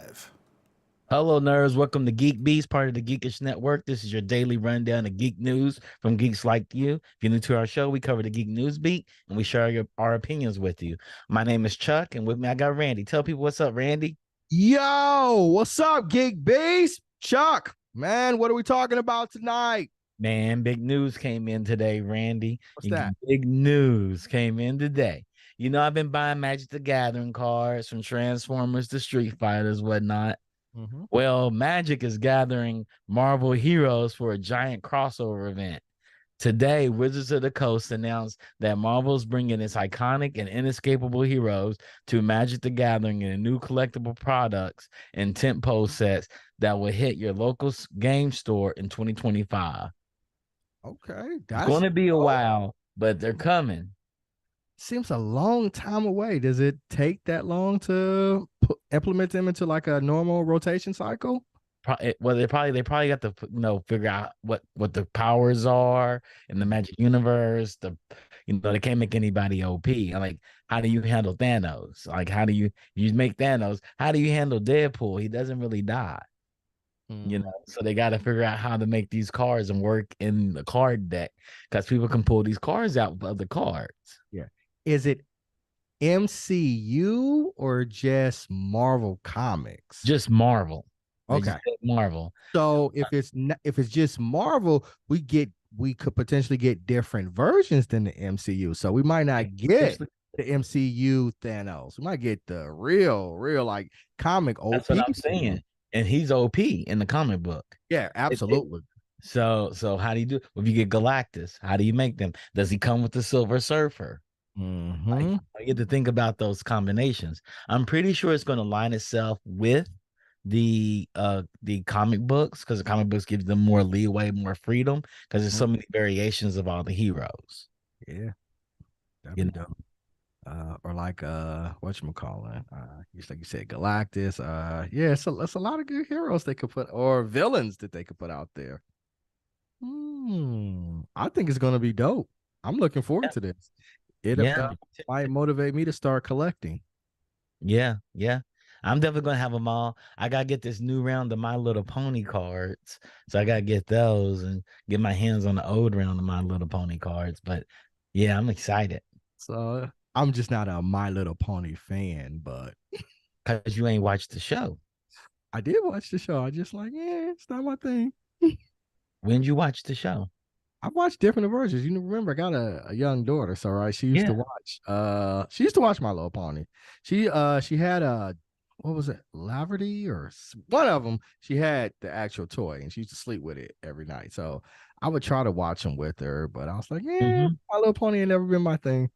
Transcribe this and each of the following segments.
live. Hello, nerds. Welcome to GeekBeast, part of the Geekish Network. This is your daily rundown of geek news from geeks like you. If you're new to our show, we cover the geek news beat and we share our opinions with you. My name is Chuck, and with me I got Randy. Tell people what's up, Randy. Yo, what's up, GeekBeast? Chuck, man, what are we talking about tonight? Man, big news came in today, Randy. What's that? Big news came in today. You know, I've been buying Magic the Gathering cards from Transformers to Street Fighters, whatnot. Mm-hmm. Well, Magic is gathering Marvel heroes for a giant crossover event. Today, Wizards of the Coast announced that Marvel's bringing its iconic and inescapable heroes to Magic the Gathering in new collectible products and tentpole sets that will hit your local game store in 2025. Okay, It's going to be a while, but they're coming. Seems a long time away. Does it take that long to implement them into like a normal rotation cycle? Well, they probably got to figure out what the powers are in the Magic universe. They can't make anybody OP. Like, how do you handle Thanos? Like, how do you make Thanos? How do you handle Deadpool? He doesn't really die. So they got to figure out how to make these cards and work in the card deck because people can pull these cards out of the cards. Yeah. Is it MCU or just Marvel Comics? Just Marvel. Okay. Marvel. So if it's just Marvel, we could potentially get different versions than the MCU. So we might not get the MCU Thanos. We might get the real like comic OP. That's what I'm saying. And he's OP in the comic book. Yeah, absolutely. So how do you do? If you get Galactus, how do you make them? Does he come with the Silver Surfer? Mm-hmm. I get to think about those combinations. I'm pretty sure it's going to line itself with the comic books because the comic books give them more leeway, more freedom because there's so many variations of all the heroes. Yeah, that'd be dope. Or like whatchamacallit, just like you said, Galactus. Yeah, so that's a lot of good heroes they could put or villains that they could put out there. I think it's gonna be dope. I'm looking forward to this. It might motivate me to start collecting. Yeah. I'm definitely gonna have them all. I gotta get this new round of My Little Pony cards, so I gotta get those and get my hands on the old round of My Little Pony cards. But yeah, I'm excited. So I'm just not a My Little Pony fan, but because you ain't watched the show. I did watch the show. I just it's not my thing. When did you watch the show? I watched different versions. You remember, I got a young daughter, so right, she used to watch My Little Pony. She had a what was it, Laverty or one of them. She had the actual toy, and she used to sleep with it every night. So I would try to watch them with her, but I was like, My Little Pony ain't never been my thing.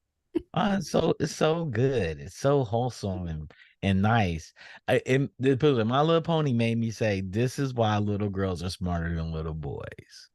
So it's so good. It's so wholesome and nice. My Little Pony made me say, "This is why little girls are smarter than little boys."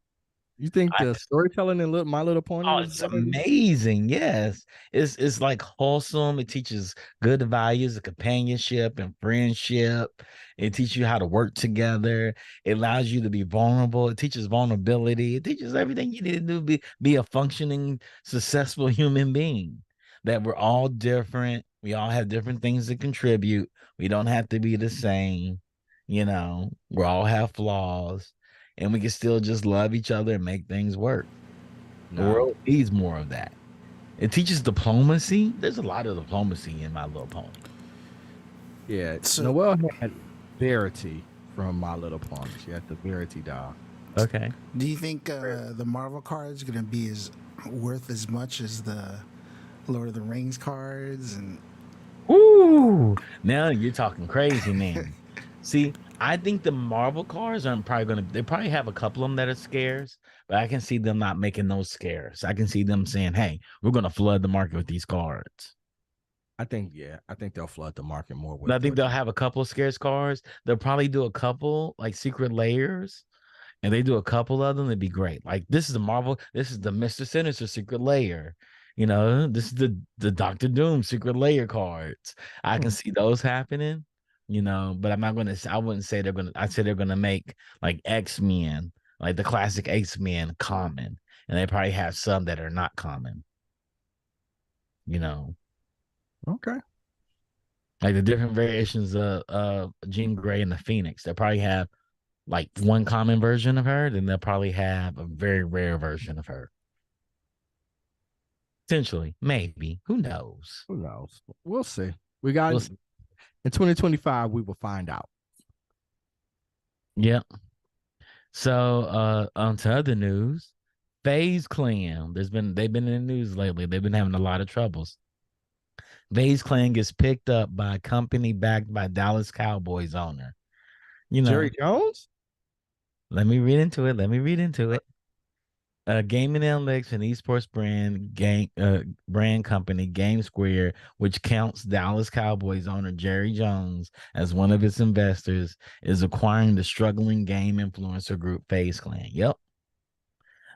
You think the storytelling in My Little Pony it's amazing. Yes. It's like wholesome. It teaches good values of companionship and friendship. It teaches you how to work together. It allows you to be vulnerable. It teaches vulnerability. It teaches everything you need to do be a functioning, successful human being. That we're all different. We all have different things to contribute. We don't have to be the same. We all have flaws. And we can still just love each other and make things work. The world needs more of that. It teaches diplomacy. There's a lot of diplomacy in My Little Pony. Yeah. So Noelle had Verity from My Little Pony. She had the Verity doll. Okay. Do you think the Marvel cards going to be worth as much as the Lord of the Rings cards? And now you're talking crazy, man. See, I think the Marvel cards are they probably have a couple of them that are scarce, but I can see them not making those scarce. I can see them saying, hey, we're going to flood the market with these cards. I think they'll flood the market more with. I think they'll have a couple of scarce cards. They'll probably do a couple like secret layers, and they do a couple of them. It'd be great. Like this is the Marvel. This is the Mr. Sinister secret layer. This is the Doctor Doom secret layer cards. I can see those happening. But I wouldn't say they're gonna. I'd say they're gonna make like X-Men, like the classic X-Men common, and they probably have some that are not common. Okay. Like the different variations of Jean Grey and the Phoenix. They probably have like one common version of her, then they'll probably have a very rare version of her. Potentially, maybe. Who knows? Who knows? We'll see. We got We'll in 2025. We will find out. Yep. So on to other news. FazeClan. They've been in the news lately. They've been having a lot of troubles. FazeClan gets picked up by a company backed by Dallas Cowboys owner. You know, Jerry Jones? let me read into it. Gaming analytics and esports brand company Game Square, which counts Dallas Cowboys owner Jerry Jones as one of its investors, is acquiring the struggling game influencer group FazeClan. Yep.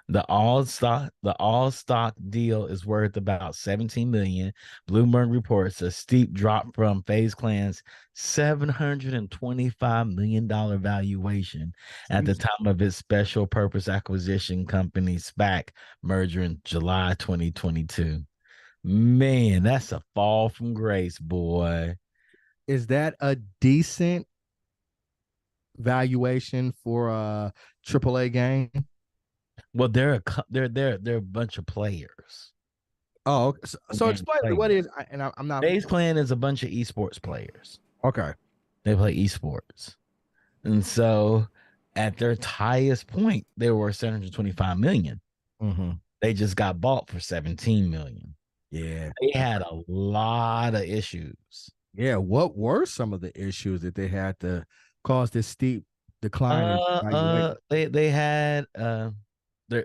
The all stock deal is worth about 17 million. Bloomberg reports a steep drop from FazeClan's $725 million valuation at the time of its special purpose acquisition company SPAC merger in July 2022. Man, that's a fall from grace, boy. Is that a decent valuation for a AAA game? Well, they're a bunch of players. Oh, so explain me what is, and I'm not. FazeClan is a bunch of esports players. Okay. They play esports. And so at their highest point, they were 725 million. Mm-hmm. They just got bought for 17 million. Yeah. They had a lot of issues. Yeah. What were some of the issues that they had to cause this steep decline in valuation? They had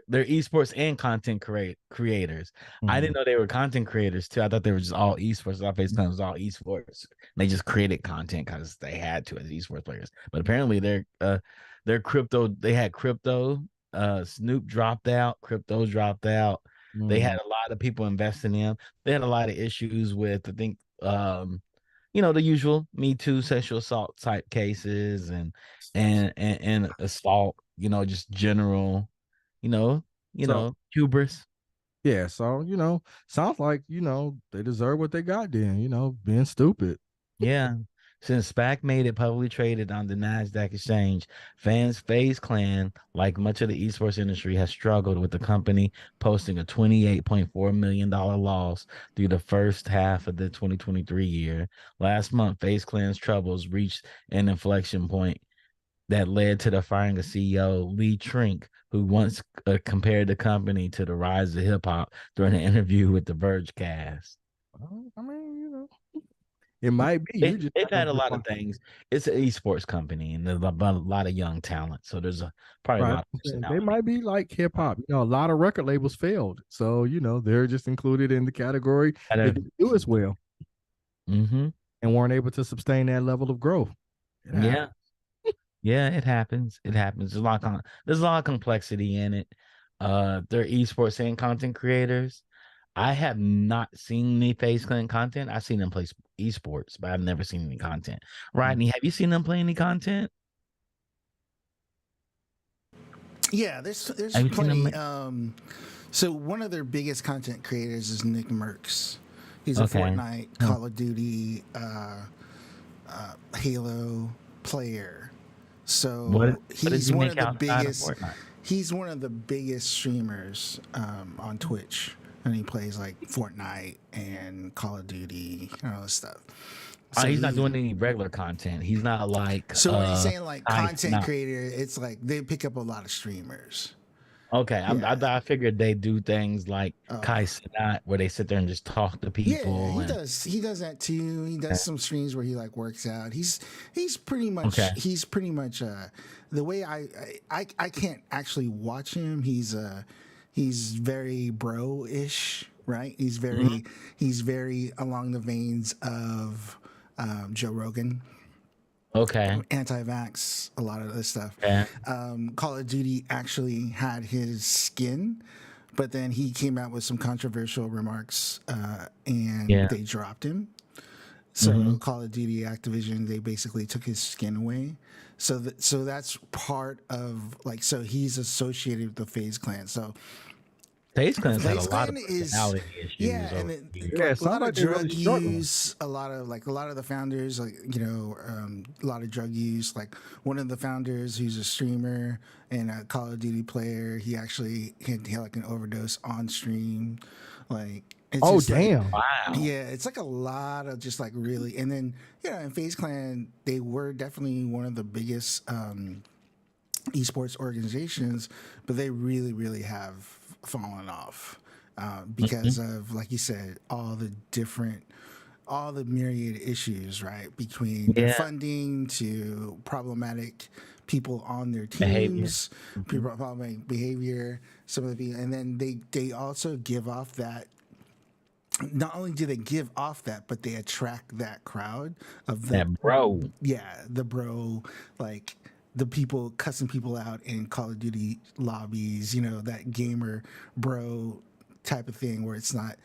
they're esports and content creators. I didn't know they were content creators too. I thought they were just all esports. I thought FaceTime was all esports. They just created content because they had to as esports players. But apparently they're crypto. They had crypto. Snoop dropped out. Crypto dropped out. They had a lot of people investing in them. They had a lot of issues with, I think, the usual Me Too sexual assault type cases and assault, just general, So hubris. yeah, so sounds like they deserve what they got then, being stupid. Yeah. Since SPAC made it publicly traded on the NASDAQ exchange, FazeClan, like much of the esports industry, has struggled with the company posting a $28.4 million loss through the first half of the 2023 year. Last month, FazeClan's troubles reached an inflection point that led to the firing of CEO Lee Trink, who once compared the company to the rise of hip hop during an interview with the Vergecast. Well, I mean, it might be. They've had a lot of things. It's an esports company, and there's a lot of young talent. So there's probably a right. lot of They personality. might be like hip hop. A lot of record labels failed, so they're just included in the category that didn't do as well Mm-hmm. and weren't able to sustain that level of growth. Yeah. Yeah, it happens. It happens. There's a lot of complexity in it. They're esports and content creators. I have not seen any FazeClan content. I've seen them play esports, but I've never seen any content. Rodney, have you seen them play any content? Yeah, there's plenty. So one of their biggest content creators is Nick Merckx. He's a Fortnite, Call of Duty, Halo player. So he's one of the biggest. He's one of the biggest streamers on Twitch, and he plays like Fortnite and Call of Duty and all this stuff. So he's not doing any regular content. He's not like. So when he's saying like content creator, it's like they pick up a lot of streamers. Okay, yeah. I figured they do things like Kai Cenat, where they sit there and just talk to people. Yeah, he does. He does that too. He does some streams where he like works out. He's pretty much the way I can't actually watch him. He's very bro-ish, right? He's very along the veins of Joe Rogan. Okay. Anti-vax, a lot of this stuff. Yeah. Call of Duty actually had his skin, but then he came out with some controversial remarks, and they dropped him. So Call of Duty Activision, they basically took his skin away. So that's part of so he's associated with the FazeClan. So FazeClan's had a lot of FazeClan is, personality issues and over it, the years. Yeah, like a lot sounds of like they're really drug struggling. use, a lot of the founders, a lot of drug use. Like one of the founders, who's a streamer and a Call of Duty player, he actually had like an overdose on stream. Like it's Oh just like, damn! Wow. yeah, it's like a lot of just like really, and then in FazeClan they were definitely one of the biggest esports organizations, but they really, really have fallen off because of, like you said, all the myriad issues, right? Between their Yeah. funding to problematic people on their Behavior. teams, people problematic behavior, some of the people, and then they also give off that. Not only do they give off that, but they attract that crowd of That bro. yeah, the bro, like the people cussing people out in Call of Duty lobbies, that gamer bro type of thing where it's not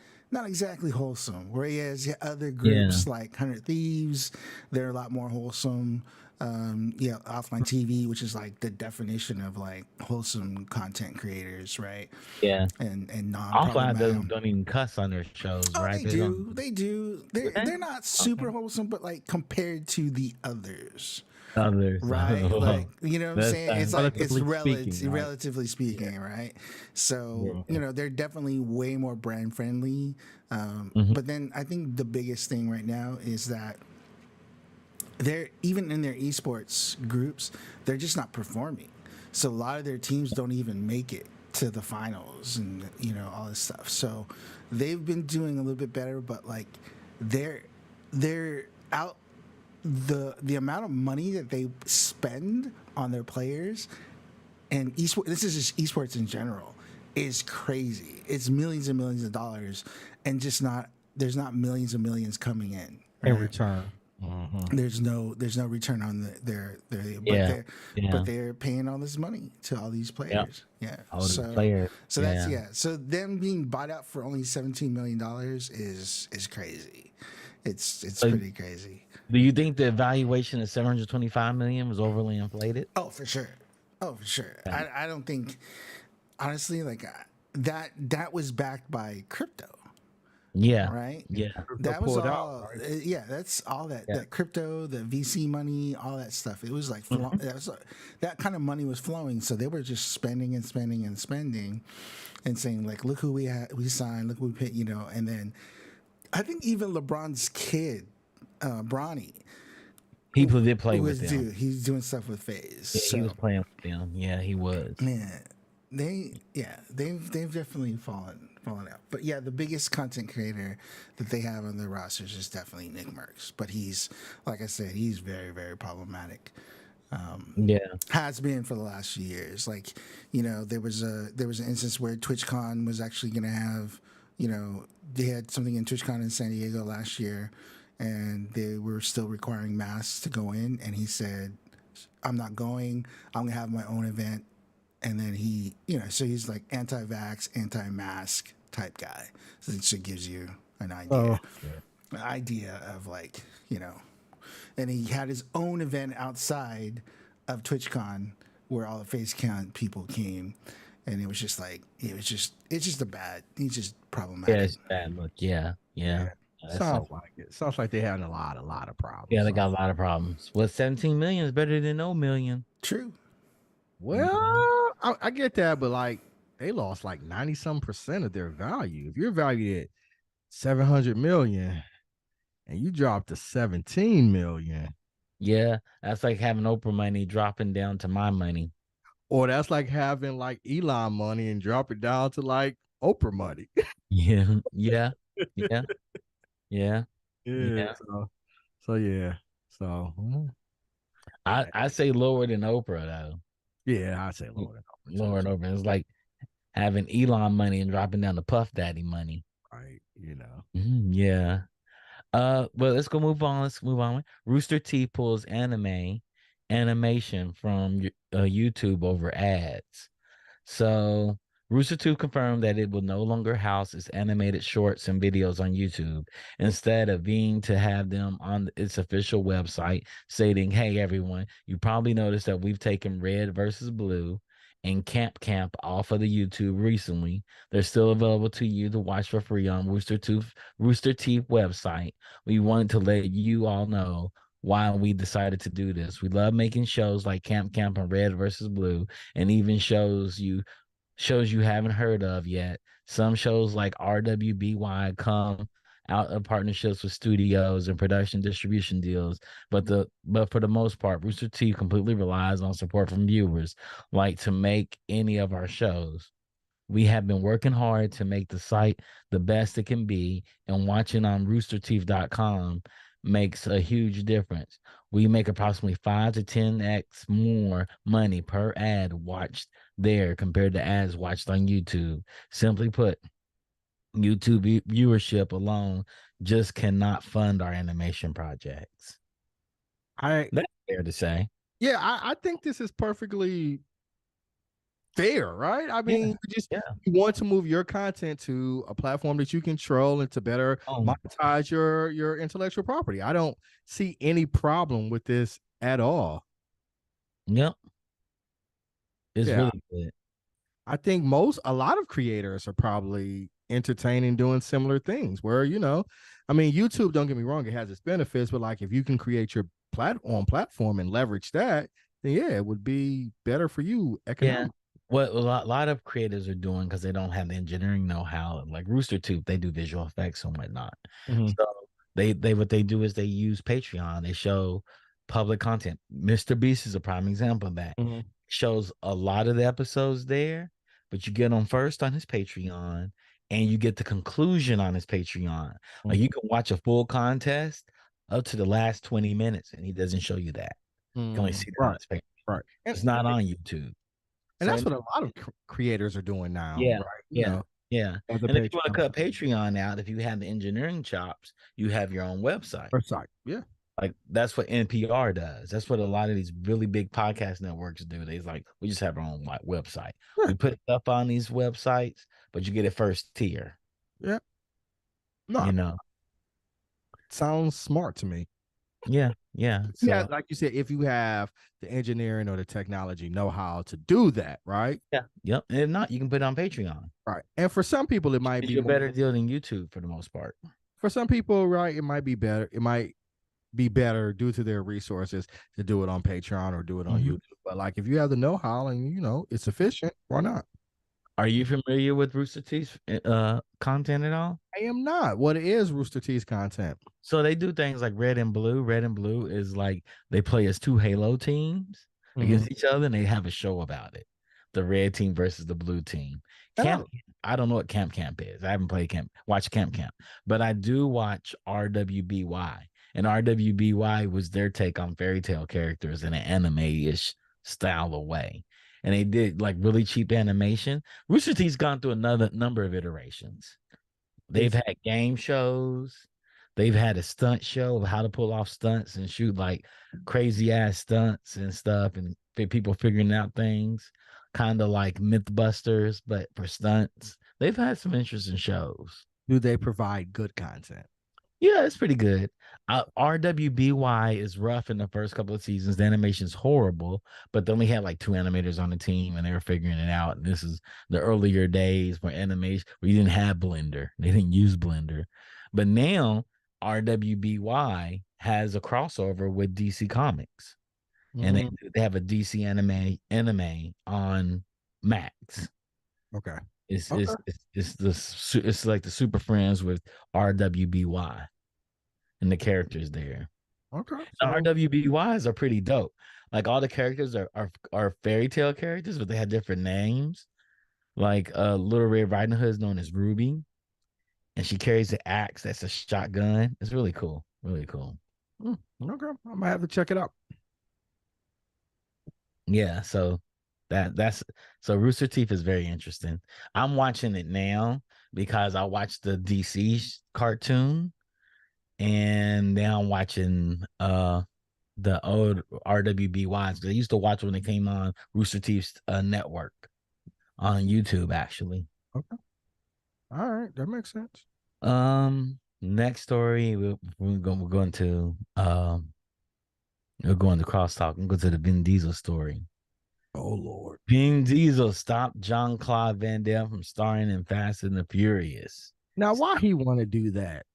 exactly wholesome. Whereas other groups like 100 Thieves, they're a lot more wholesome. Offline TV, which is like the definition of like wholesome content creators, right? Yeah. And Offline non-problematic. don't even cuss on their shows, Oh, right? they do. They do. They're not super Okay. wholesome, but like compared to the others, Others. right? Like what I'm That's saying? It's like it's Relatively speaking, right? relatively speaking, right? So Yeah. they're definitely way more brand friendly. But then I think the biggest thing right now is that they're even in their esports groups, they're just not performing. So a lot of their teams don't even make it to the finals and all this stuff. So they've been doing a little bit better, but like they're out the amount of money that they spend on their players and esports. This is just esports in general is crazy. It's millions and millions of dollars, and there's not millions and millions coming in In return. There's no return on their but they're paying all this money to all these players. All these players. So that's so them being bought out for only $17 million is crazy. It's pretty crazy. Do you think the evaluation of 725 million was overly inflated? Oh, for sure. I don't think, honestly, like that was backed by crypto. Yeah. Right. Yeah. That was all. Out, right? Yeah, that's all that crypto, the VC money, all that stuff. It was like that kind of money was flowing, so they were just spending and spending and spending, and saying like, "Look who we signed, look who we paid," And then I think even LeBron's kid, Bronny, People did play with him. He's doing stuff with Faze. Yeah, so, he was playing with them. Yeah, he was. Man, they've definitely fallen out. But yeah, the biggest content creator that they have on their rosters is definitely Nick Merckx. But he's, like I said, he's very, very problematic. Has been for the last few years. Like, there was an instance where TwitchCon was actually going to have, they had something in TwitchCon in San Diego last year, and they were still requiring masks to go in. And he said, "I'm not going. I'm gonna have my own event." And then he, so he's like anti-vax, anti-mask type guy. So it gives you an idea of like, and he had his own event outside of TwitchCon where all the FazeClan people came. And it was just like, it's just he's just problematic. Yeah, it's bad look. Yeah. Sounds like it. Sounds like they're having a lot of problems. Yeah, they got a lot of problems. Well, 17 million is better than no million. True. Well, I get that, but like they lost like 90% of their value. If you're valued at 700 million and you dropped to 17 million. Yeah, that's like having Oprah money dropping down to my money. Or that's like having like Elon money and drop it down to like Oprah money. Yeah. So yeah. So I say lower than Oprah though. yeah, I'd say lower than Oprah. Lower than Oprah. It's like having Elon money and dropping down to Puff Daddy money. Right. Yeah. Well, let's move on. Rooster T pulls animation from YouTube over ads. So Rooster 2 confirmed that it will no longer house its animated shorts and videos on YouTube, instead of being to have them on its official website, stating, "Hey everyone, you probably noticed that we've taken red versus blue and Camp off of the YouTube recently. They're still available to you to watch for free on Rooster Teeth website. We wanted to let you all know why we decided to do this. We love making shows like Camp and Red versus Blue, and even shows you haven't heard of yet. Some shows like RWBY come out of partnerships with studios and production distribution deals, but for the most part, Rooster Teeth completely relies on support from viewers, like to make any of our shows. We have been working hard to make the site the best it can be, and watching on roosterteeth.com makes a huge difference. We make approximately 5 to 10x more money per ad watched there compared to ads watched on YouTube. Simply put, YouTube viewership alone just cannot fund our animation projects. That's fair to say. Yeah, I think this is perfectly fair, right? I mean, you want to move your content to a platform that you control and to better monetize your intellectual property. I don't see any problem with this at all. Yep. It's really good. I think a lot of creators are probably entertaining doing similar things where, I mean, YouTube, don't get me wrong, it has its benefits, but like if you can create your platform and leverage that, then it would be better for you economically. Yeah. What a lot of creators are doing, because they don't have the engineering know-how, like Rooster Teeth, they do visual effects and whatnot. So they what they do is they use Patreon. They show public content. Mr. Beast is a prime example of that. Shows a lot of the episodes there, but you get them first on his Patreon, and you get the conclusion on his Patreon. Like you can watch a full contest up to the last 20 minutes, and he doesn't show you that. You can only see that on his Patreon. Right. It's not on YouTube. And that's what a lot of creators are doing now, right? Yeah. And if you want to cut Patreon out, if you have the engineering chops, you have your own website. Yeah. Like that's what NPR does. That's what a lot of these really big podcast networks do. They're like, we just have our own website. Yeah. We put stuff on these websites, but you get it first tier. Yeah. No. Sounds smart to me. Yeah. So, like you said, if you have the engineering or the technology know-how to do that, right? Yeah. Yep. And if not, you can put it on Patreon. Right. And for some people, it might be a better deal than YouTube for the most part. For some people, right, it might be better. It might be better due to their resources to do it on Patreon or do it on YouTube. But like if you have the know-how and it's efficient, why not? Are you familiar with Rooster Teeth's content at all? I am not. What is Rooster Teeth's content? So they do things like Red and Blue. Red and Blue is like they play as two Halo teams against each other, and they have a show about it. The red team versus the blue team. I don't know what Camp is. I haven't played watch Camp, but I do watch RWBY. And RWBY was their take on fairy tale characters in an anime-ish style of way. And they did like really cheap animation. Rooster Teeth's gone through another number of iterations. They've had game shows. They've had a stunt show of how to pull off stunts and shoot like crazy ass stunts and stuff, and people figuring out things, kind of like Mythbusters, but for stunts. They've had some interesting shows. Do they provide good content? Yeah, it's pretty good. RWBY is rough in the first couple of seasons. The animation's horrible, but they only had like 2 animators on the team, and they were figuring it out. And this is the earlier days where animation, where you didn't have Blender. They didn't use Blender. But now RWBY has a crossover with DC Comics. And they have a DC anime on Max. Okay. It's like the Super Friends with RWBY. And the characters there. Okay. So RWBYs are pretty dope. Like all the characters are fairy tale characters, but they have different names. Like Little Red Riding Hood is known as Ruby, and she carries an axe that's a shotgun. It's really cool. Really cool. Okay. I might have to check it out. Yeah, so that's Rooster Teeth is very interesting. I'm watching it now because I watched the DC cartoon. And now I'm watching the old RWBYs. I used to watch when they came on Rooster Teeth's network on YouTube, actually. Okay. All right, that makes sense. Next story we're going to crosstalk and go to the Vin Diesel story. Oh Lord. Vin Diesel stopped Jean-Claude Van Damme from starring in Fast and the Furious. Now, why he want to do that?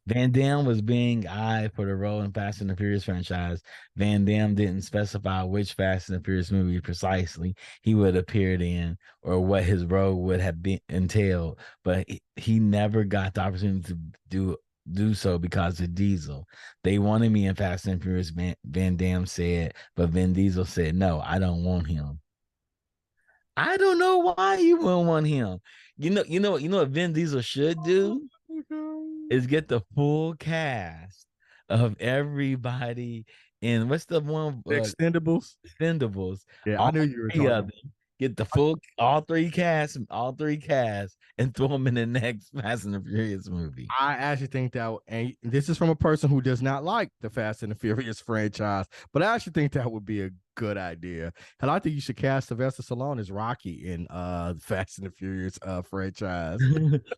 Van Damme was being eyed for the role in Fast and the Furious franchise. Van Damme didn't specify which Fast and the Furious movie precisely he would have appeared in or what his role would have been entailed, but he never got the opportunity to do so because of Diesel. They wanted me in Fast and Furious, Van Damme said, but Vin Diesel said, no, I don't want him. I don't know why you wouldn't want him. You know what Vin Diesel should do is get the full cast of everybody in what's the one Expendables. Yeah, I knew you were talking about. Get the full all three casts, and throw them in the next Fast and the Furious movie. I actually think that, and this is from a person who does not like the Fast and the Furious franchise, but I actually think that would be a good idea. And I think you should cast Sylvester Stallone as Rocky in the Fast and the Furious franchise.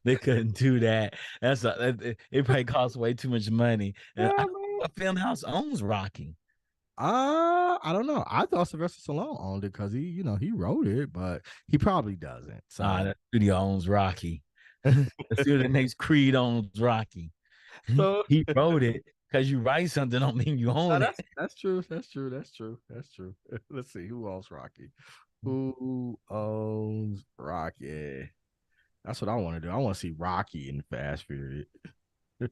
They couldn't do that. It probably costs way too much money. And I don't know what film house owns Rocky. I don't know. I thought Sylvester Stallone owned it because he wrote it, but he probably doesn't. So that studio owns Rocky. The studio that makes Creed owns Rocky. So he wrote it. Because you write something don't mean you own it. That's true. Let's see who owns Rocky. Who owns Rocky? That's what I want to do. I want to see Rocky in the Fast Furious. All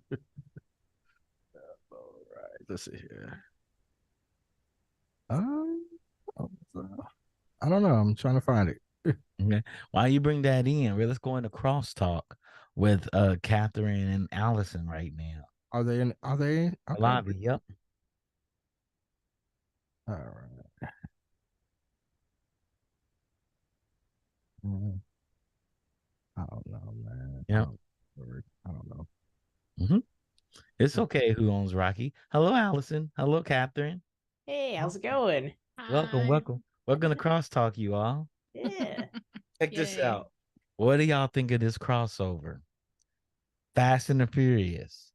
right, let's see here. I don't know. I'm trying to find it. Okay. While you bring that in, let's go into crosstalk with Catherine and Allison right now. Are they in? Okay. Lobby? Yep. All right. I don't know, man. Yeah. I don't know. Mm-hmm. It's okay. Who owns Rocky? Hello, Allison. Hello, Catherine. Hey, how's it going? Welcome. We're gonna crosstalk you all. Yeah. Check this out. What do y'all think of this crossover? Fast and the Furious.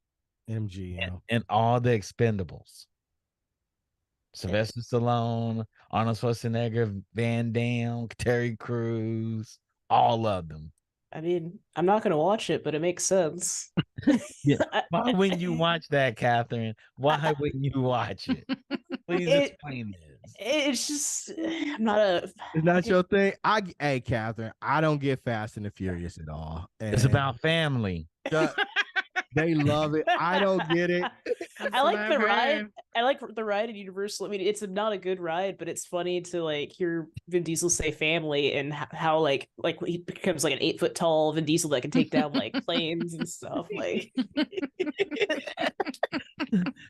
MGM. And all the Expendables. Sylvester Stallone, Arnold Schwarzenegger, Van Damme, Terry Crews, all of them. I mean, I'm not gonna watch it, but it makes sense. Yeah. Why wouldn't you watch that, Catherine? Why wouldn't you watch it? Please explain this. It's just I'm not a. It's not your thing. Hey, Catherine, I don't get Fast and the Furious at all. And it's about family. They love it. I don't get it. I like the ride. I like the ride at Universal. I mean, it's not a good ride, but it's funny to like hear Vin Diesel say family and how like he becomes like an 8 foot tall Vin Diesel that can take down like planes and stuff. Like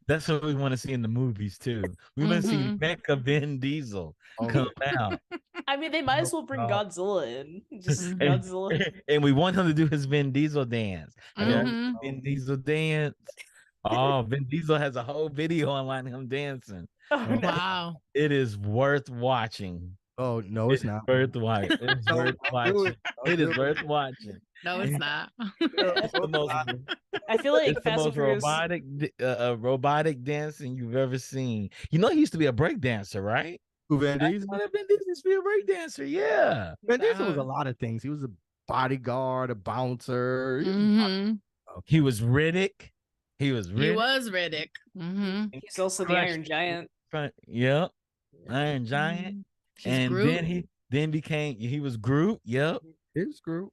that's what we want to see in the movies too. We want to see Mecha Vin Diesel come out. I mean, they might as well bring Godzilla in. Just Godzilla. And we want him to do his Vin Diesel dance. Vin Diesel dance. Oh, Vin Diesel has a whole video online of him dancing. Oh, no. Wow. It is worth watching. Oh, no, it's not. Worth watching. It's worth watching. It is worth watching. No, it's not. It's the most, I feel like it's the most robotic dancing you've ever seen. You know, he used to be a break dancer, right? Who, Vin Diesel? Vin Diesel used to be a break dancer, yeah. Vin Diesel was a lot of things. He was a bodyguard, a bouncer. He was Riddick. He was Riddick. He's also the Iron Giant. Yep. Iron Giant. And Groot. He was Groot. Yep. It's Groot.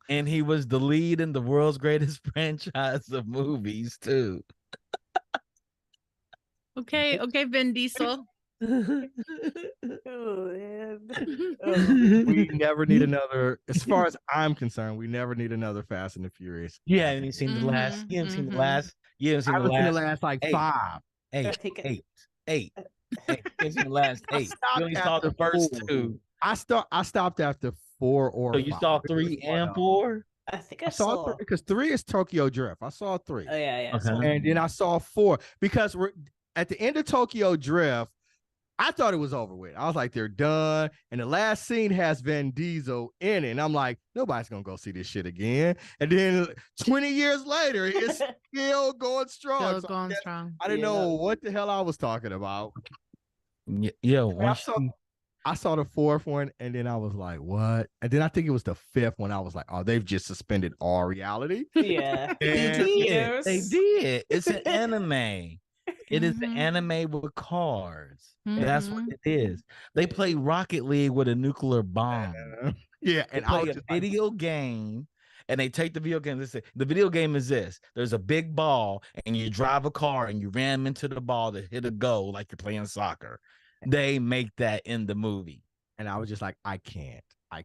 And he was the lead in the world's greatest franchise of movies too. Okay, Vin Diesel. Oh, man. We never need another, as far as I'm concerned, we never need another Fast and the Furious. Yeah, and you've seen the last. You haven't seen the last. You haven't seen the last like eight. Eight. You haven't seen the last 8. You only saw the first 2. I stopped after 4 or 5. So you saw 3 and 4? I think I saw 3 because 3 is Tokyo Drift. I saw 3. Oh yeah. Okay. And then I saw 4 because we're at the end of Tokyo Drift. I thought it was over with. I was like, they're done. And the last scene has Vin Diesel in it. And I'm like, nobody's going to go see this shit again. And then 20 years later, it's still going strong. I didn't know what the hell I was talking about. Yeah. I saw the fourth one, and then I was like, "What?" And then I think it was the fifth one. I was like, "Oh, they've just suspended all reality." Yeah. They And did. They did. It's an anime. It is an Mhm. anime with cards. That's what Mhm. it is. They play Rocket League with a nuclear bomb. yeah, They and I play was a just like, video game, and they take the video game. They say the video game is this: there's a big ball, and you drive a car, and you ram into the ball to hit a goal, like you're playing soccer. They make that in the movie. and I was just like, I can't. I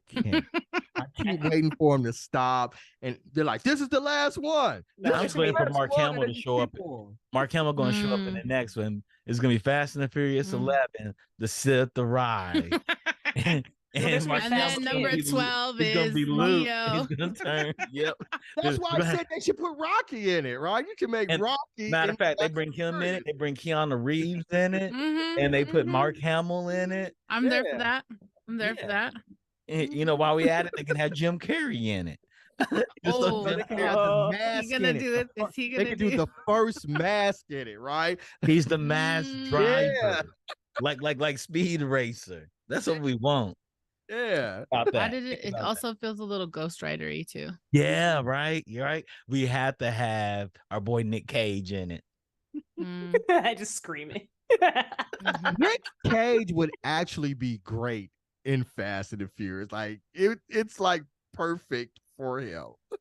keep waiting for him to stop, and they're like, "This is the last one." No, This I'm is just the waiting for last Mark one, Hamill and to they just show up. keep on. Mark Hamill going to show up in the next one. It's going to be Fast and the Furious 11, The Sith, The Ride. and there's Mark And Hamill's then gonna number be 12 he's gonna is be Luke. Neo. He's gonna turn. Yep. That's why I said they should put Rocky in it, right? You can make And Rocky. matter in of fact, they Fast bring and him in it. Furious. They bring Keanu Reeves in it, Mhm, and they put mhm. Mark Hamill in it. I'm there for Yeah. that. I'm there for Yeah. that. And, you know, while we at it, they can have Jim Carrey in it. Just throw Oh, So Jim they can Carrey. have the Oh, he mask gonna in it. do it? Is he They gonna can do do? the first mask in it, right? He's the mass Mm. driver, Yeah. like Speed Racer. That's what we want Yeah. about Why that. did it? Think It about that. also feels a little Ghost Rider-y too. Yeah, right. You're right. We had to have our boy Nick Cage in it. Mm, I just screaming. mhm. Nick Cage would actually be great in Fast and the Furious. Like it's like perfect for him. I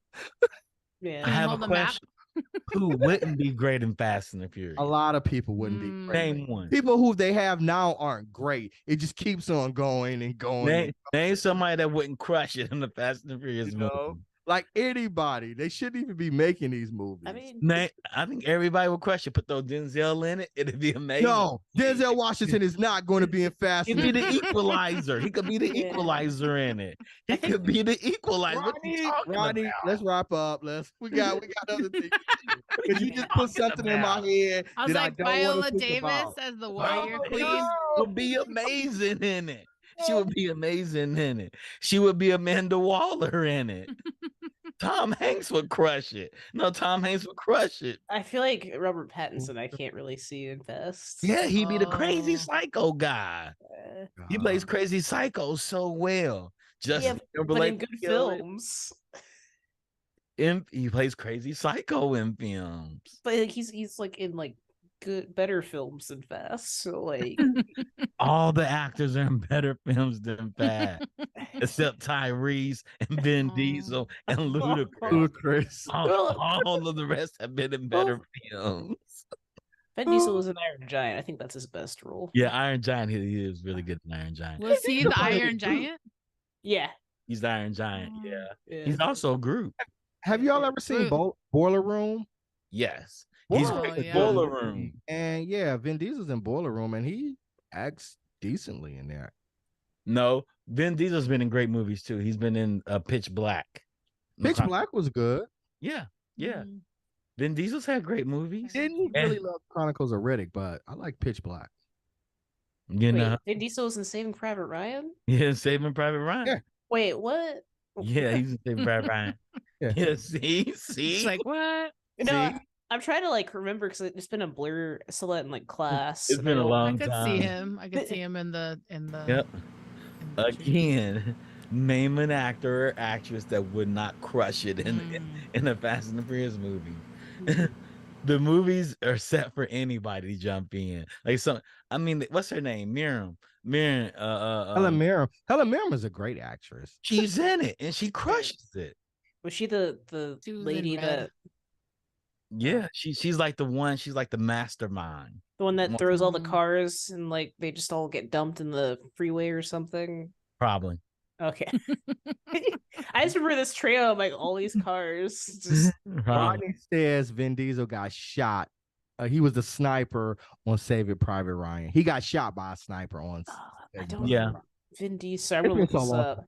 Yeah. Can he have a hold the map? question. Who wouldn't be great in Fast and the Furious? A lot of people wouldn't be Mm. great. Name one. People who they have now aren't great. It just keeps on going and going. Name somebody that wouldn't crush it in the Fast and the Furious You know? movie. Like anybody. They shouldn't even be making these movies. I mean, I think everybody would crush it. Put those Denzel in it, it'd be amazing. no, Denzel Washington is not going to be in Fast He'd and be the the equalizer. He could be the Yeah. equalizer in it. He could be the equalizer. What are you talking Rodney, about? let's wrap up. We got other things. What are You just put talking something in my about? head I was that like I don't Viola want to think Davis about. as the Viola warrior Davis queen. would be amazing in it. She would be amazing in it. She would be Amanda Waller in it. Tom Hanks would crush it. No, Tom Hanks would crush it. I feel like Robert Pattinson. I can't really see in Fast. Yeah, he'd be the crazy Oh. psycho guy. He plays crazy psycho so well. Justin but in Timberlake good would kill it. films. He plays crazy psycho in films. But like, he's like in like good better films than Fast. So like, All the actors are in better films than Fast, except Tyrese and Vin Oh. Diesel and Ludacris. Ludacris. All of the rest have been in better films. Vin Diesel was an Iron Giant. I think that's his best role. Yeah, Iron Giant. He is really good in Iron Giant. Was he the Iron Giant? Yeah. He's the Iron Giant. Oh. Yeah. Yeah. He's also Groot. Have y'all ever seen Groot. Boiler Room? Yes. He's Oh, great in yeah. Boiler Room. And yeah, Vin Diesel's in Boiler Room, and he acts decently in there. No, Vin Diesel's been in great movies too. He's been in Pitch Black. Pitch Black was good. Yeah. Yeah. Mm. Vin Diesel's had great movies. Didn't really love Chronicles of Riddick, but I like Pitch Black. You know, Wait, Vin Diesel was in Saving Private Ryan? yeah, Saving Private Ryan. Yeah. Wait, what? Yeah, he's in Saving Private Ryan. Yeah. Yeah, see, It's like what? No, See? I'm trying to like remember because it's been a blur. I saw that in like class. It's and been I a don't- long I could time. see him. I could see him in the Yep. in the Again, name an actor or actress that would not crush it Mm. in a Fast and the Furious movie. The movies are set for anybody to jump in. Like I mean, what's her name? Miriam. Helen Mirren. Helen Mirren is a great actress. She's in it and she crushes it. Was she the She was in lady Red. that Yeah, she's like the one. She's like the mastermind. the one that throws all the Mm. cars and like they just all get dumped in the freeway or something? Probably. Okay. I just remember this trail of like all these cars. Just Probably. Rodney says Vin Diesel got shot. He was the sniper on Saving Private Ryan. He got shot by a sniper on. I don't Yeah. remember. Vin Diesel. I'm gonna look this up.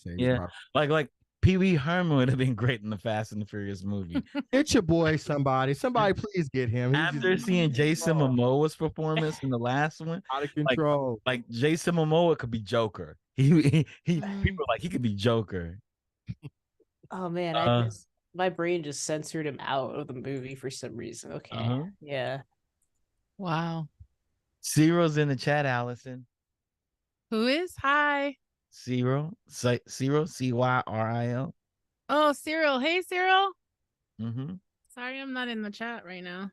Yeah. Like Pee Wee Herman would have been great in the Fast and the Furious movie. Get your boy somebody. Somebody please get him. He's After just seeing Jason Momoa's performance in the last one, out of control. like Jason Momoa could be Joker. People are like he could be Joker. Oh man, my brain just censored him out of the movie for some reason. Okay. Uh-huh. Yeah. Wow. Zero's in the chat, Allison. Who is? Hi. Cyril, Cyril. Oh, Cyril. Hey, Cyril. Mm-hmm. Sorry, I'm not in the chat right now.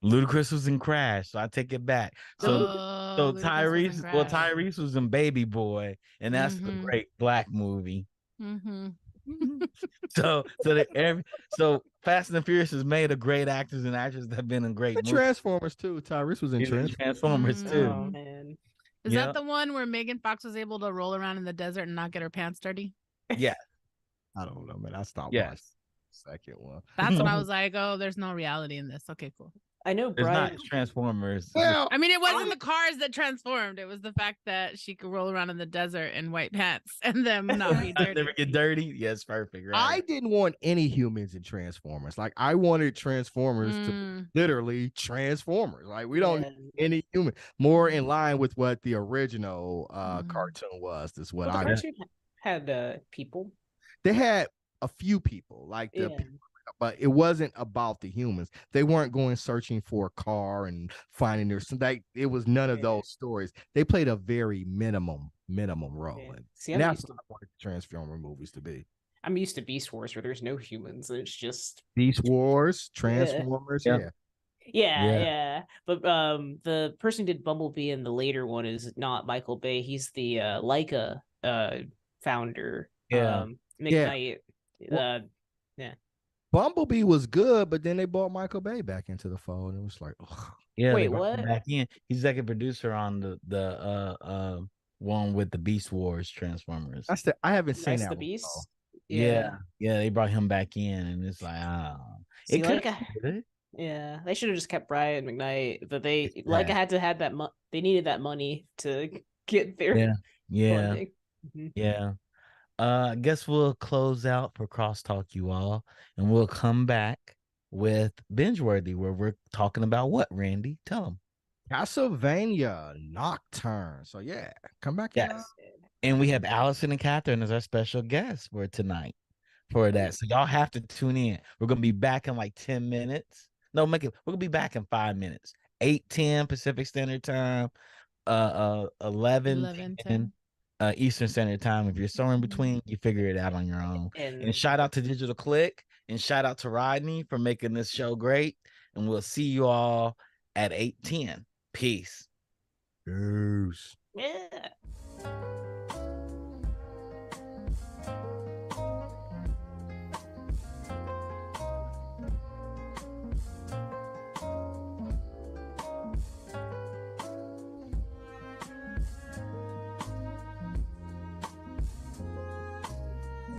Ludacris was in Crash, so I take it back. So Ludacris was in Crash. Tyrese was in Baby Boy, and that's the Mhm. great black movie. Mm-hmm. So Fast and the Furious has made a great actors and actresses that have been in great The movies. Transformers too. Tyrese was in He's in Transformers. Transformers Mhm. too. Oh man. Is Yeah. that the one where Megan Fox was able to roll around in the desert and not get her pants dirty? Yeah. I don't know, man. I stopped Yes. watching the second one. That's when I was like, oh, there's no reality in this. Okay, cool. I know It's not Brian. Transformers. Well, I mean, it wasn't the cars that transformed. It was the fact that she could roll around in the desert in white pants and them not be dirty. Never get dirty. Yes, perfect. Right. I didn't want any humans in Transformers. Like I wanted Transformers to literally Transformers. Like we don't need any human. More in line with what the original cartoon was. Is what Well, the I cartoon had people. They had a few people, like the people, but it wasn't about the humans. They weren't going searching for a car and finding their it was none of those stories. They played a very minimum role. Yeah. And See, that's what I wanted the Transformer movies to be. I'm used to Beast Wars where there's no humans. It's just Beast Wars, Transformers, yeah. But the person who did Bumblebee in the later one is not Michael Bay. He's the Leica founder. McKnight. Bumblebee was good, but then they brought Michael Bay back into the fold, and it was like, ugh. Yeah. Wait, they brought him what? back in. He's executive producer on the one with the Beast Wars Transformers. I haven't seen That's that the one, Beast. though. Yeah. They brought him back in, and it's like, See, it could Leica, yeah, they should have just kept Brian McKnight, but Leica had to have that they needed that money to get their funding. Yeah. I guess we'll close out for Crosstalk, you all, and we'll come back with Bingeworthy, where we're talking about what, Randy? Tell them. Castlevania Nocturne. So yeah, come back. Yes. And we have Allison and Catherine as our special guests for tonight for that. So y'all have to tune in. We're gonna be back in like 10 minutes. No, we're gonna be back in 5 minutes. 8:10 Pacific Standard Time, 11:10 Eastern Standard Time. If you're somewhere in between, you figure it out on your own. And shout out to Digital Click and shout out to Rodney for making this show great. And we'll see you all at 8:10. Peace. Peace. Yeah.